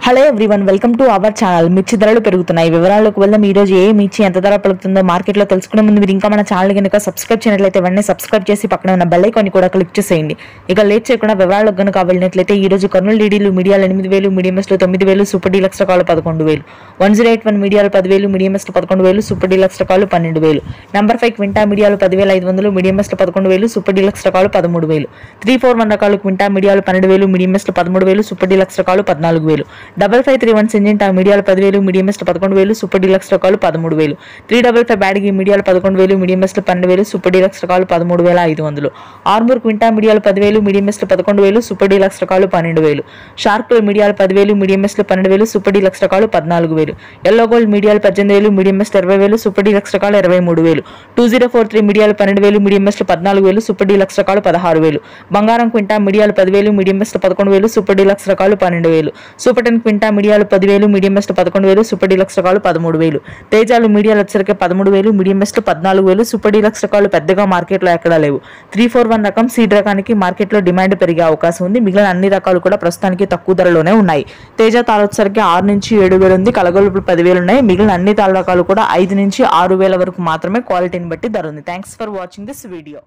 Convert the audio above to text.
Hello everyone, welcome to our channel. మిర్చి ధరలు పెరుగుతున్నాయి. వివరాల్లోకి వెళ్దాం. ఈ రోజు ఏ మిర్చి ఎంత ధర పలుకుతుందో మార్కెట్లో తెలుసుకునే ముందు మీరు ఇంకా మన ఛానల్ కనుక సబ్స్క్రైబ్ చేయనట్లయితే వెంటనే సబ్స్క్రైబ్ చేసి పక్కన ఉన్న బెల్ ఐకాన్ కూడా క్లిక్ చేసేయండి. ఇక లేట్ చేయకుండా వివరాల్లోకి కనుక వెళ్ళినట్లయితే ఈ రోజు కర్నూలు డీడీలు మీడియాలు 8,000, మీడియం ఎస్లు 9,000, సూపర్ డీలక్స్ రకాలు 11,000, 1081 మీడియాలు 10,000, మీడియం ఎస్లు 11,000, సూపర్ డీలక్స్ రకాలు 12,000, నంబర్ 5 క్వింటా మీడియాలు 10,500, మీడియం ఎస్లు 11,000, సూపర్ డీలక్స్ రకాలు 13,000, 341 రకాలు క్వింటా మీడియాలు 12,000, మీడియం ఎస్లు 13,000, సూపర్ డీలక్స్ రకాలు 14,000, 5531 సింజెంటా మీడియాలు 10,000, మీడియం ఎస్లు 11,000, సూపర్ డీలక్స్ రకాలు 13,000, 355 బ్యాడగి మీడియాలు 11,000, మీడియం ఎస్లు 12,000, సూపర్ డీలక్స్ రకాలు 13,500, ఆర్మూర్ క్వింటా మీడియాలు 10,000, మీడియం ఎస్లు 11,000, సూపర్ డీలక్స్ రకాలు 12,000, షార్కుల్ మీడియాలు 10,000, మీడియం ఎస్లు 12,000, సూపర్ డీలక్స్ రకాలు 14,000, ఎల్లో గోల్డ్ మీడియాలు 18,000, మీడియం ఎస్లు 20,000, సూపర్ డీలక్స్ రకాలు 23,000, 2043 మీడియాలు 12,000, మీడియం ఎస్లు 14,000, సూపర్ డీలక్స్ రకాలు 16,000, బంగారం క్వింటా మీడియాలు 10,000, మీడియం ఎస్లు 11,000, సూపర్ డీలక్స్ రకాలు 12,000, సూపర్ 10 క్వింటా మీడియాలు 10,000, మీడియం ఎస్లు 11,000, సూపర్ డీలక్స్ రకాలు 13,000, తేజాలు మీడియాలు వచ్చరికి 13,000, మీడియం ఎస్లు 14,000, సూపర్ డీలక్స్ రకాలు పెద్దగా మార్కెట్లో ఎక్కడా లేవు. 341 రకం సీడ్ రకానికి మార్కెట్లో డిమాండ్ పెరిగే అవకాశం ఉంది. మిగిలిన అన్ని రకాలు కూడా ప్రస్తుతానికి తక్కువ ధరలోనే ఉన్నాయి. తేజ తాళ వచ్చరికి 6 నుంచి 7,000 ఉంది. కలగొలుపులు 10,000 ఉన్నాయి. మిగిలిన అన్ని తాళ రకాలు కూడా 5 నుంచి 6,000 వరకు మాత్రమే క్వాలిటీని బట్టి ధర ఉంది. Thanks for watching this video.